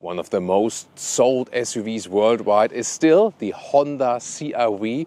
one of the most sold SUVs worldwide is still the Honda CR-V.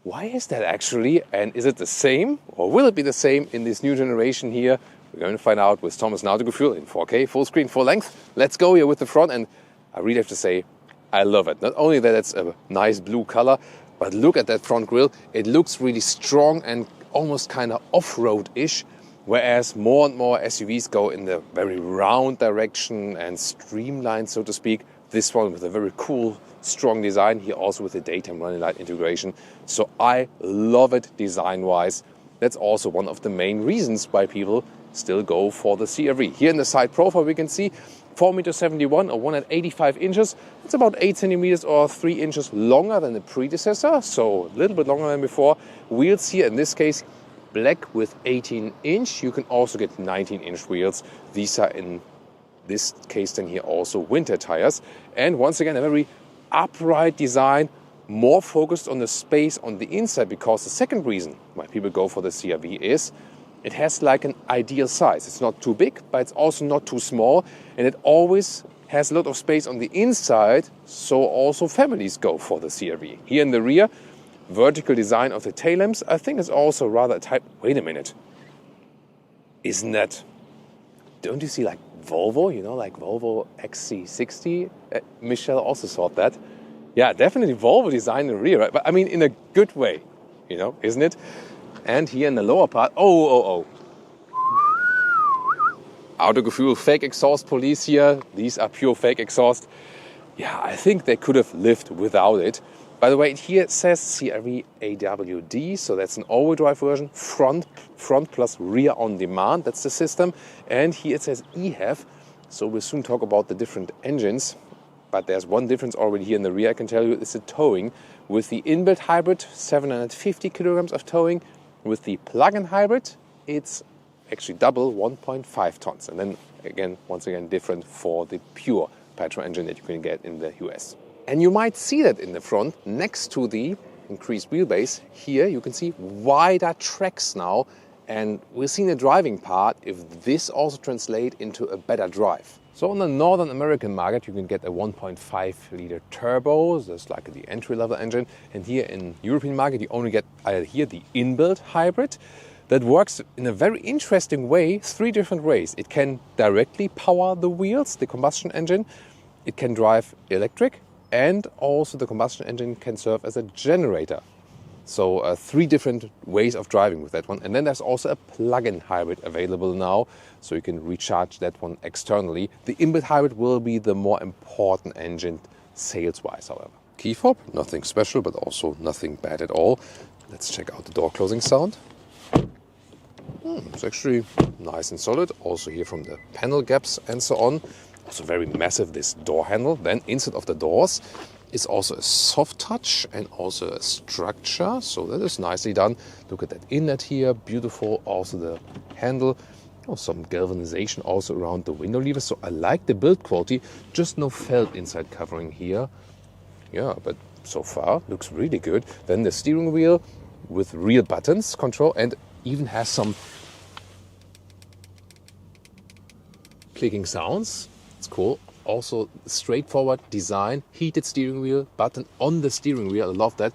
Why is that actually? And is it the same, or will it be the same in this new generation here? We're going to find out with Thomas Nautogefühl in 4K, full screen, full length. Let's go here with the front, and I really have to say, I love it. Not only that it's a nice blue color, but look at that front grille. It looks really strong and almost kind of off-road-ish, whereas more and more SUVs go in the very round direction and streamlined, so to speak. This one with a very cool, strong design here, also with the daytime running light integration. So I love it design-wise. That's also one of the main reasons why people still go for the CR-V. Here in the side profile we can see 4.71 m or 185 inches. It's about 8 centimeters or 3 inches longer than the predecessor, so a little bit longer than before. Wheels here in this case black with 18-inch. You can also get 19-inch wheels. These are in this case then here also winter tires. And once again a very upright design, more focused on the space on the inside, because the second reason why people go for the CR-V is it has like an ideal size. It's not too big, but it's also not too small, and it always has a lot of space on the inside, so also families go for the CR-V. Here in the rear, vertical design of the tail lamps, I think it's also rather a type... Wait a minute. Isn't that... Don't you see like Volvo, you know, like Volvo XC60? Michelle also thought that. Yeah, definitely Volvo design in the rear, right? But I mean, in a good way, you know, isn't it? And here in the lower part, Autogefühl fake exhaust police here. These are pure fake exhaust. Yeah, I think they could have lived without it. By the way, here it says CR-V AWD, so that's an all-wheel drive version. Front plus rear on demand, that's the system. And here it says EHEV, so we'll soon talk about the different engines. But there's one difference already here in the rear, I can tell you, it's the towing. With the inbuilt hybrid, 750 kilograms of towing. With the plug-in hybrid, it's actually double, 1.5 tons. And then again, once again, different for the pure petrol engine that you can get in the US. And you might see that in the front, next to the increased wheelbase. Here you can see wider tracks now. And we'll see in the driving part if this also translates into a better drive. So on the Northern American market, you can get a 1.5-liter turbo, that's like the entry-level engine. And here in European market, you only get here the inbuilt hybrid. That works in a very interesting way, 3 different ways. It can directly power the wheels, the combustion engine. It can drive electric, and also the combustion engine can serve as a generator. So 3 different ways of driving with that one. And then there's also a plug-in hybrid available now, so you can recharge that one externally. The inbuilt hybrid will be the more important engine sales-wise, however. Key fob, nothing special, but also nothing bad at all. Let's check out the door closing sound. It's actually nice and solid. Also here from the panel gaps and so on. Also very massive, this door handle. Then inside of the doors is also a soft touch and also a structure. So that is nicely done. Look at that inlet here, beautiful. Also the handle. Oh, some galvanization also around the window levers. So I like the build quality. Just no felt inside covering here. Yeah, but so far looks really good. Then the steering wheel with real buttons control, and even has some clicking sounds. It's cool. Also straightforward design, heated steering wheel, button on the steering wheel. I love that.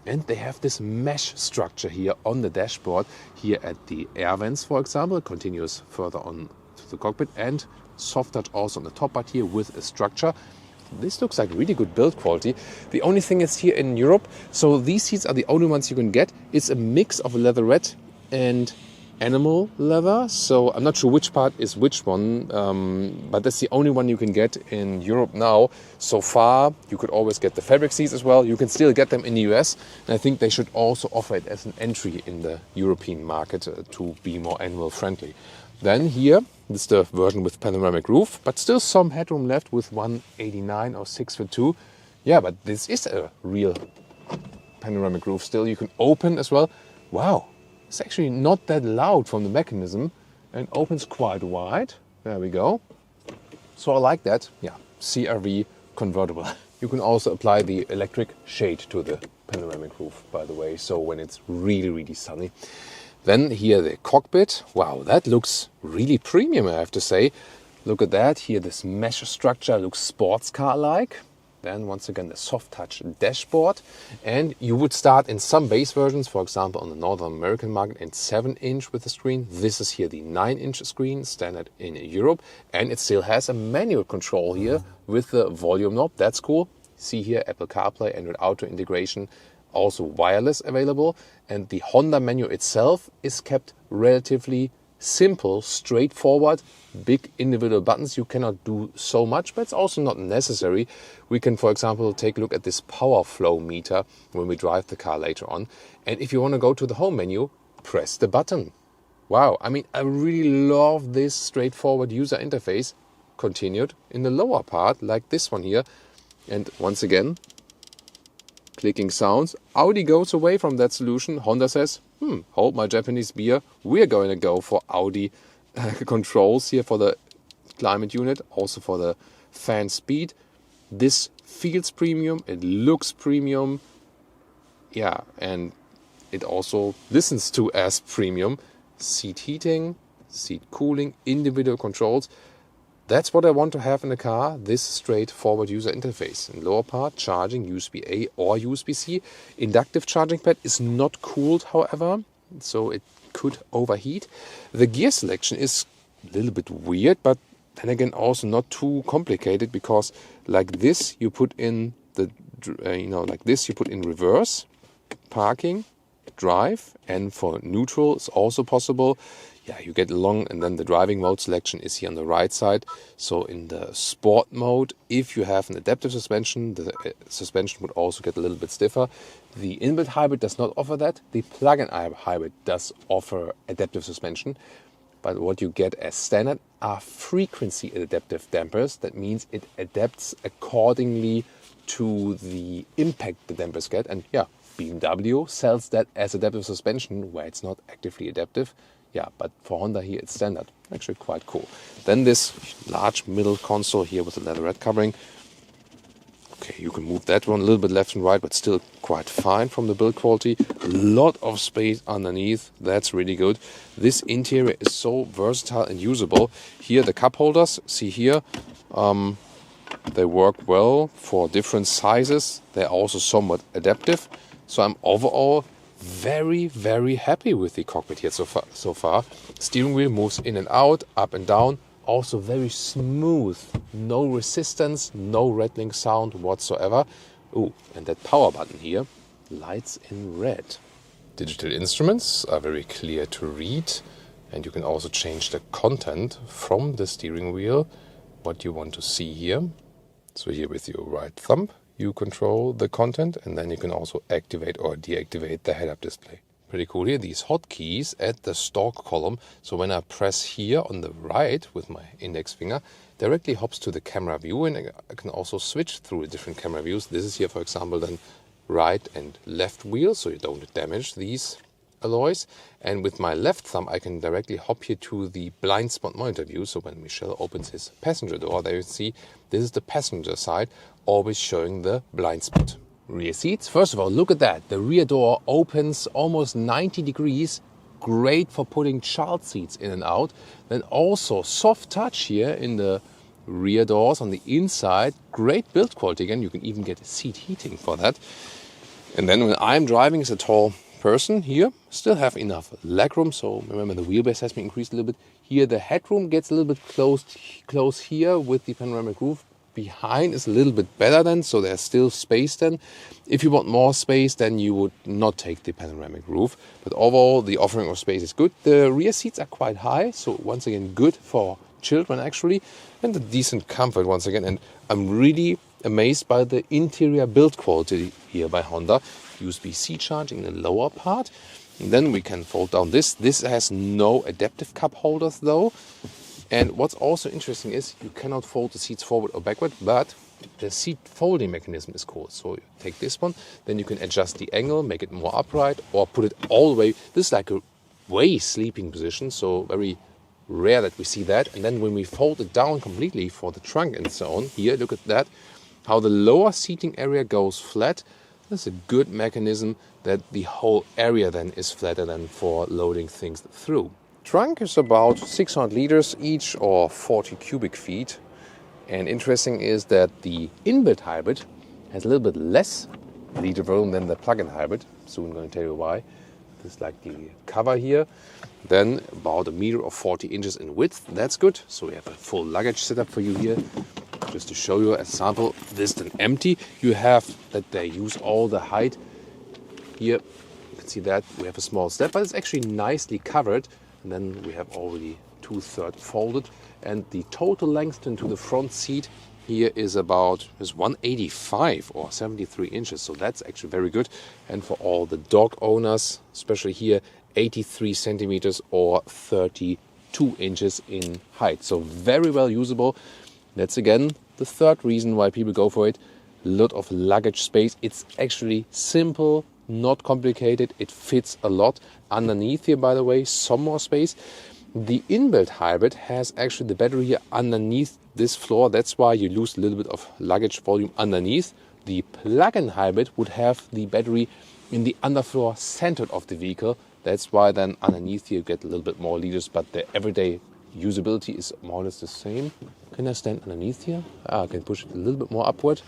And they have this mesh structure here on the dashboard. Here at the air vents, for example, it continues further on to the cockpit, and soft touch also on the top part here with a structure. This looks like really good build quality. The only thing is here in Europe, so these seats are the only ones you can get. It's a mix of leatherette and animal leather, so I'm not sure which part is which one, but that's the only one you can get in Europe now. So far, you could always get the fabric seats as well. You can still get them in the US, and I think they should also offer it as an entry in the European market to be more animal friendly. Then here, this is the version with panoramic roof, but still some headroom left with 189 or 6'2". Yeah, but this is a real panoramic roof still. You can open as well. Wow. It's actually not that loud from the mechanism and opens quite wide. There we go. So I like that. Yeah, CR-V convertible. You can also apply the electric shade to the panoramic roof, by the way, so when it's really, really sunny. Then here the cockpit. Wow, that looks really premium, I have to say. Look at that. Here this mesh structure looks sports car-like. Then once again the soft touch dashboard, and you would start in some base versions, for example on the North American market, in 7-inch with the screen. This is here the 9-inch screen, standard in Europe, and it still has a manual control here with the volume knob. That's cool. See here Apple CarPlay, Android Auto integration, also wireless available, and the Honda menu itself is kept relatively simple, straightforward. Big individual buttons, you cannot do so much, but it's also not necessary. We can, for example, take a look at this power flow meter when we drive the car later on. And if you want to go to the home menu, press the button. Wow, I mean, I really love this straightforward user interface. Continued in the lower part, like this one here. And once again, clicking sounds. Audi goes away from that solution. Honda says, hold my Japanese beer. We're going to go for Audi controls here for the climate unit, also for the fan speed. This feels premium. It looks premium. Yeah, and it also listens to as premium. Seat heating, seat cooling, individual controls. That's what I want to have in a car, this straightforward user interface. In lower part, charging USB-A or USB-C. Inductive charging pad is not cooled, however, so it could overheat. The gear selection is a little bit weird, but then again also not too complicated, because like this you put in the, like this you put in reverse, parking, drive, and for neutral is also possible. Yeah, you get along, and then the driving mode selection is here on the right side. So in the sport mode, if you have an adaptive suspension, the suspension would also get a little bit stiffer. The inbuilt hybrid does not offer that. The plug-in hybrid does offer adaptive suspension. But what you get as standard are frequency adaptive dampers. That means it adapts accordingly to the impact the dampers get. And yeah, BMW sells that as adaptive suspension, where it's not actively adaptive. Yeah, but for Honda here it's standard. Actually quite cool. Then this large middle console here with the leatherette covering. Okay, you can move that one a little bit left and right, but still quite fine from the build quality. A lot of space underneath. That's really good. This interior is so versatile and usable. Here the cup holders, see here, they work well for different sizes. They're also somewhat adaptive. So I'm overall very, very happy with the cockpit here so far. Steering wheel moves in and out, up and down. Also very smooth. No resistance, no rattling sound whatsoever. Ooh, and that power button here lights in red. Digital instruments are very clear to read. And you can also change the content from the steering wheel, what you want to see here. So here with your right thumb, you control the content, and then you can also activate or deactivate the head-up display. Pretty cool here, these hotkeys at the stalk column. So when I press here on the right with my index finger, directly hops to the camera view, and I can also switch through the different camera views. This is here, for example, then right and left wheel, so you don't damage these alloys. And with my left thumb, I can directly hop here to the blind spot monitor view. So when Michel opens his passenger door, there you see this is the passenger side, always showing the blind spot. Rear seats. First of all, look at that. The rear door opens almost 90 degrees. Great for putting child seats in and out. Then also soft touch here in the rear doors on the inside. Great build quality. Again, you can even get seat heating for that. And then when I'm driving as a tall person here, still have enough legroom. So remember, the wheelbase has been increased a little bit. Here the headroom gets a little bit close here with the panoramic roof. Behind is a little bit better then, so there's still space then. If you want more space, then you would not take the panoramic roof. But overall, the offering of space is good. The rear seats are quite high, so once again, good for children actually. And a decent comfort once again. And I'm really amazed by the interior build quality here by Honda. USB-C charging in the lower part. And then we can fold down this. This has no adaptive cup holders though. And what's also interesting is you cannot fold the seats forward or backward, but the seat folding mechanism is cool. So you take this one, then you can adjust the angle, make it more upright, or put it all the way. This is like a way sleeping position, so very rare that we see that. And then when we fold it down completely for the trunk and so on, here, look at that, how the lower seating area goes flat. That's a good mechanism that the whole area then is flatter than for loading things through. Trunk is about 600 liters each or 40 cubic feet. And interesting is that the inbuilt hybrid has a little bit less liter volume than the plug-in hybrid. Soon I'm going to tell you why. This is like the cover here. Then about 1 meter or 40 inches in width. That's good. So we have a full luggage setup for you here. Just to show you as a sample, this is empty. You have that they use all the height. Here, you can see that we have a small step, but it's actually nicely covered. And then we have already 2/3 folded. And the total length into the front seat here is 185 or 73 inches. So that's actually very good. And for all the dog owners, especially here, 83 centimeters or 32 inches in height. So very well usable. That's again the third reason why people go for it. A lot of luggage space. It's actually simple, not complicated. It fits a lot. Underneath here, by the way, some more space. The inbuilt hybrid has actually the battery here underneath this floor. That's why you lose a little bit of luggage volume underneath. The plug-in hybrid would have the battery in the underfloor centered of the vehicle. That's why then underneath here you get a little bit more liters, but the everyday usability is more or less the same. Can I stand underneath here? I can push it a little bit more upward.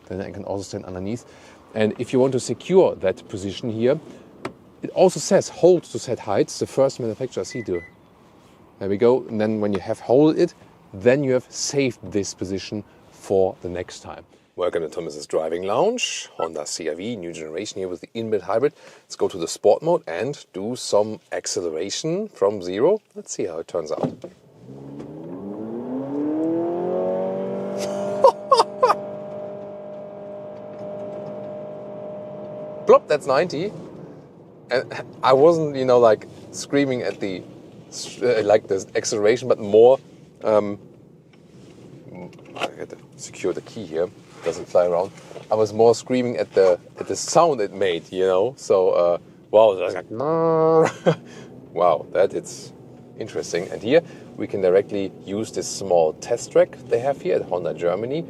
Then I can also stand underneath. And if you want to secure that position here, it also says hold to set heights. The first manufacturer see to. There we go. And then when you have hold it, then you have saved this position for the next time. Welcome to Thomas's Driving Lounge. Honda CR-V, new generation here with the inbuilt hybrid. Let's go to the sport mode and do some acceleration from 0. Let's see how it turns out. Plop, that's 90. And I wasn't, like screaming at the like the acceleration, but more. I had to secure the key here. It doesn't fly around. I was more screaming at the sound it made. So wow, it was like wow, that it's interesting. And here we can directly use this small test track they have here at Honda Germany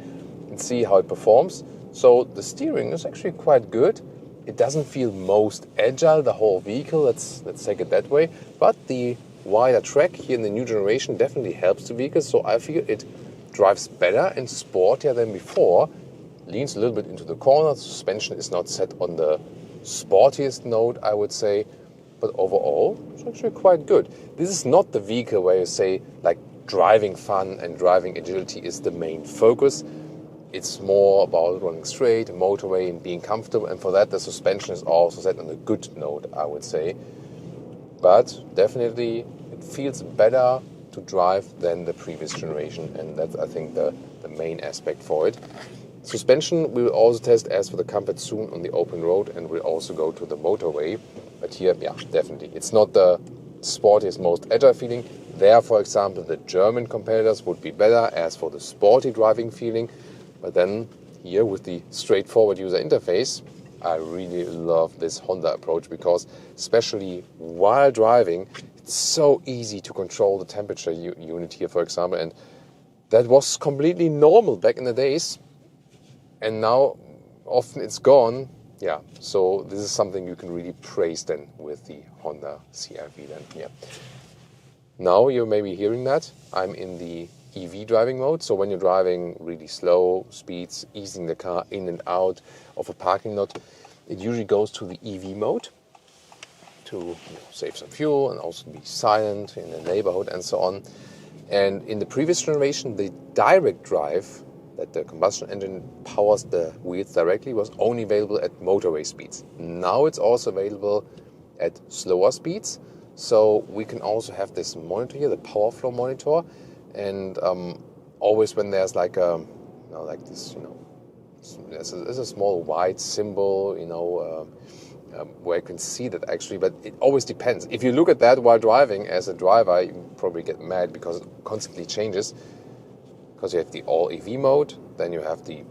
and see how it performs. So the steering is actually quite good. It doesn't feel most agile, the whole vehicle, let's take it that way. But the wider track here in the new generation definitely helps the vehicle. So I feel it drives better and sportier than before. Leans a little bit into the corner. The suspension is not set on the sportiest note, I would say. But overall, it's actually quite good. This is not the vehicle where you say like driving fun and driving agility is the main focus. It's more about running straight, motorway, and being comfortable. And for that, the suspension is also set on a good note, I would say. But definitely, it feels better to drive than the previous generation. And that's, I think, the main aspect for it. Suspension we will also test as for the Cockpit soon on the open road. And we'll also go to the motorway. But here, yeah, definitely. It's not the sportiest, most agile feeling. There, for example, the German competitors would be better as for the sporty driving feeling. But then here with the straightforward user interface, I really love this Honda approach because especially while driving, it's so easy to control the temperature unit here, for example. And that was completely normal back in the days. And now often it's gone. Yeah, so this is something you can really praise then with the Honda CR-V then here. Now you're maybe hearing that. I'm in the EV driving mode, so when you're driving really slow speeds, easing the car in and out of a parking lot, it usually goes to the EV mode to save some fuel and also be silent in the neighborhood and so on. And in the previous generation, the direct drive, that the combustion engine powers the wheels directly, was only available at motorway speeds. Now it's also available at slower speeds, so we can also have this monitor here, the power flow monitor. And always when there's like there's a small white symbol, where you can see that actually, but it always depends. If you look at that while driving as a driver, you probably get mad because it constantly changes. Because you have the all EV mode, then you have the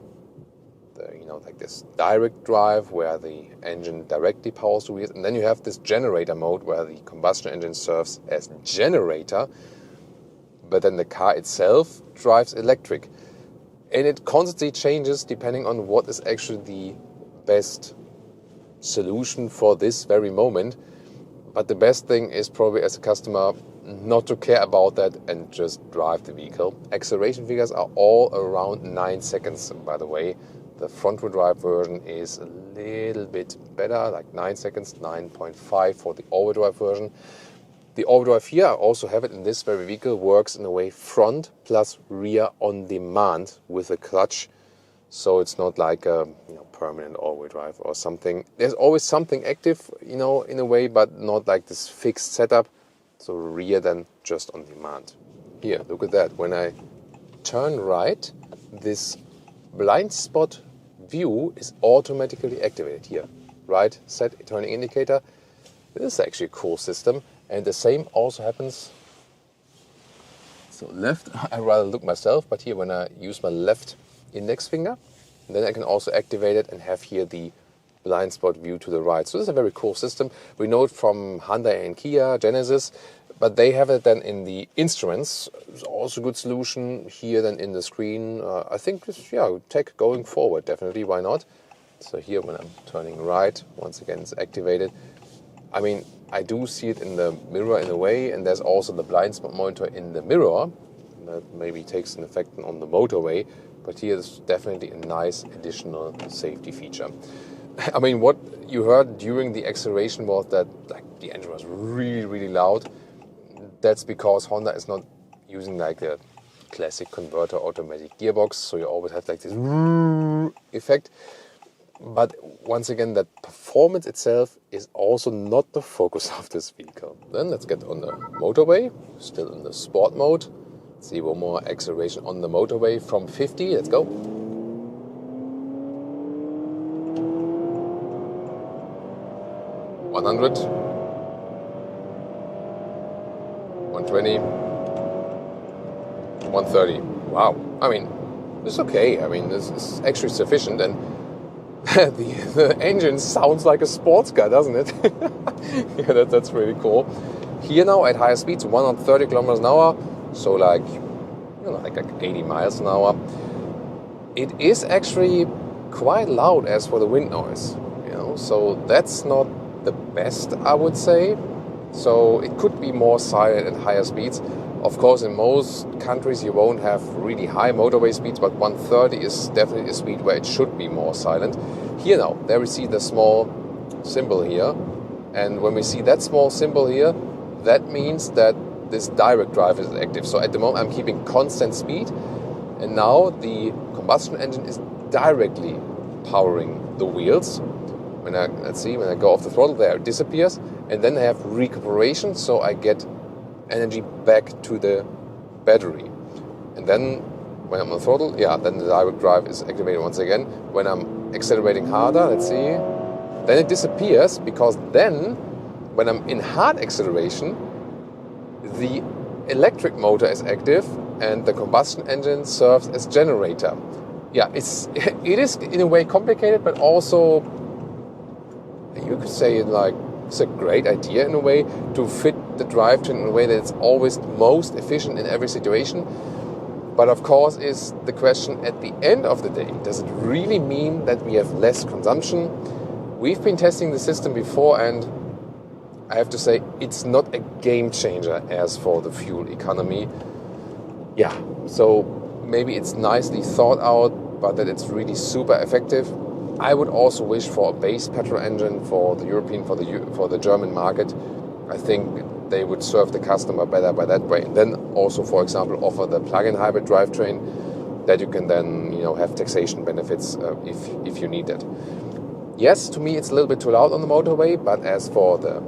like this direct drive where the engine directly powers the wheels, and then you have this generator mode where the combustion engine serves as generator. But then the car itself drives electric. And it constantly changes depending on what is actually the best solution for this very moment. But the best thing is probably as a customer not to care about that and just drive the vehicle. Acceleration figures are all around 9 seconds, by the way. The front-wheel drive version is a little bit better, like 9 seconds, 9.5 for the all-wheel drive version. The all-wheel drive here, I also have it in this very vehicle, works in a way front plus rear on demand with a clutch. So it's not like a permanent all-wheel drive or something. There's always something active, in a way, but not like this fixed setup. So rear then just on demand. Here, look at that. When I turn right, this blind spot view is automatically activated here. Right, set turning indicator. This is actually a cool system. And the same also happens. So left, I rather look myself, but here when I use my left index finger, then I can also activate it and have here the blind spot view to the right. So this is a very cool system. We know it from Hyundai and Kia, Genesis, but they have it then in the instruments. It's also a good solution here then in the screen. I think it's, tech going forward, definitely, why not? So here when I'm turning right, once again it's activated. I mean, I do see it in the mirror in a way, and there's also the blind spot monitor in the mirror. That maybe takes an effect on the motorway, but here is definitely a nice additional safety feature. I mean, what you heard during the acceleration was that the engine was really, really loud. That's because Honda is not using like a classic converter automatic gearbox, so you always have like this effect. But once again, that performance itself is also not the focus of this vehicle. Then let's get on the motorway, still in the sport mode. Let's see one more acceleration on the motorway from 50. Let's go. 100. 120. 130. Wow. I mean, it's okay. I mean, this is actually sufficient. And the engine sounds like a sports car, doesn't it? Yeah, that's really cool. Here now at higher speeds, 130 kilometers an hour, so like 80 miles an hour. It is actually quite loud as for the wind noise, so that's not the best, I would say. So it could be more silent at higher speeds. Of course, in most countries you won't have really high motorway speeds, but 130 is definitely a speed where it should be more silent. Here now, there we see the small symbol here. And when we see that small symbol here, that means that this direct drive is active. So at the moment I'm keeping constant speed, and now the combustion engine is directly powering the wheels. When I go off the throttle, there it disappears, and then I have recuperation, so I get energy back to the battery. And then when I'm on the throttle, then the direct drive is activated once again. When I'm accelerating harder, let's see, then it disappears, because then when I'm in hard acceleration, the electric motor is active and the combustion engine serves as generator. It is in a way complicated, but also you could say it's a great idea in a way to fit the drivetrain in a way that it's always most efficient in every situation. But of course is the question at the end of the day, does it really mean that we have less consumption? We've been testing the system before, and I have to say it's not a game changer as for the fuel economy. So maybe it's nicely thought out, but that it's really super effective. I would also wish for a base petrol engine for the European, for the German market. I think they would serve the customer better by that way. And then also, for example, offer the plug-in hybrid drivetrain that you can then have taxation benefits if you need that. Yes, to me it's a little bit too loud on the motorway, but as for the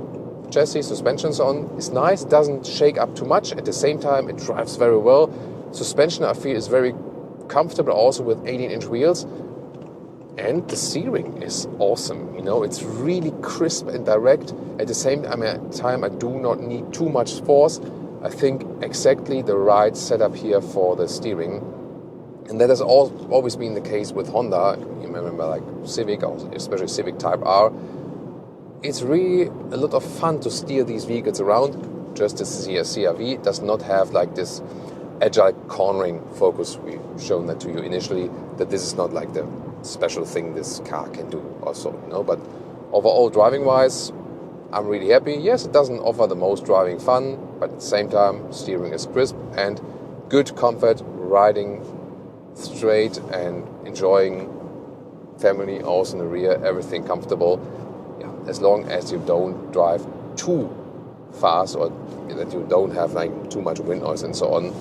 chassis, suspension, and so on, it's nice. It doesn't shake up too much. At the same time, it drives very well. Suspension, I feel, is very comfortable also with 18-inch wheels. And the steering is awesome. It's really crisp and direct. At the same time, I do not need too much force. I think exactly the right setup here for the steering. And that has always been the case with Honda. You remember like Civic, or especially Civic Type R. It's really a lot of fun to steer these vehicles around. Just as the CR-V does not have like this agile cornering focus. We've shown that to you initially, that this is not like the special thing this car can do also, But overall, driving-wise, I'm really happy. Yes, it doesn't offer the most driving fun, but at the same time, steering is crisp and good comfort, riding straight and enjoying family also in the rear, everything comfortable. Yeah, as long as you don't drive too fast or that you don't have like too much wind noise and so on.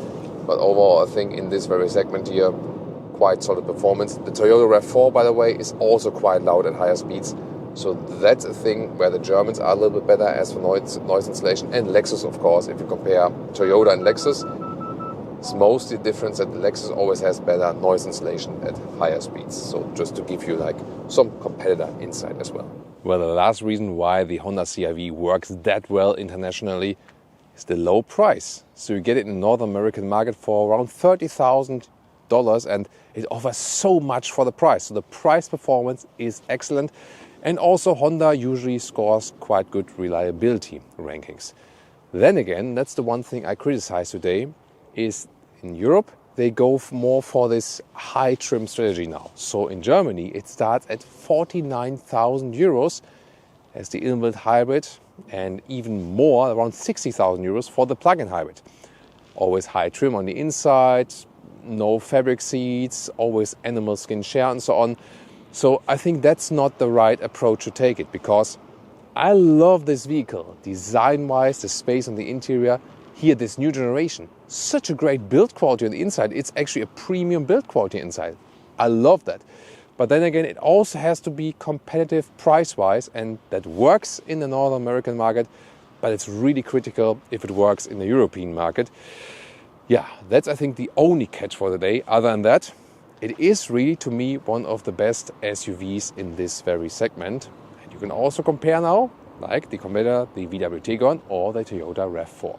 But overall, I think in this very segment here, quite solid performance. The Toyota RAV4, by the way, is also quite loud at higher speeds. So that's a thing where the Germans are a little bit better as for noise insulation. And Lexus, of course, if you compare Toyota and Lexus, it's mostly the difference that Lexus always has better noise insulation at higher speeds. So just to give you like some competitor insight as well. Well, the last reason why the Honda CR-V works that well internationally is the low price. So you get it in the North American market for around $30,000 and it offers so much for the price. So the price performance is excellent. And also Honda usually scores quite good reliability rankings. Then again, that's the one thing I criticize today, is in Europe they go more for this high trim strategy now. So in Germany it starts at 49,000 euros as the inbuilt hybrid and even more, around 60,000 euros for the plug-in hybrid. Always high trim on the inside, no fabric seats, always animal skin share and so on. So I think that's not the right approach to take it, because I love this vehicle. Design-wise, the space on the interior, here this new generation, such a great build quality on the inside. It's actually a premium build quality inside. I love that. But then again, it also has to be competitive price-wise, and that works in the North American market, but it's really critical if it works in the European market. Yeah, that's I think the only catch for the day. Other than that, it is really, to me, one of the best SUVs in this very segment. And you can also compare now, like the competitor, the VW Tiguan or the Toyota RAV4.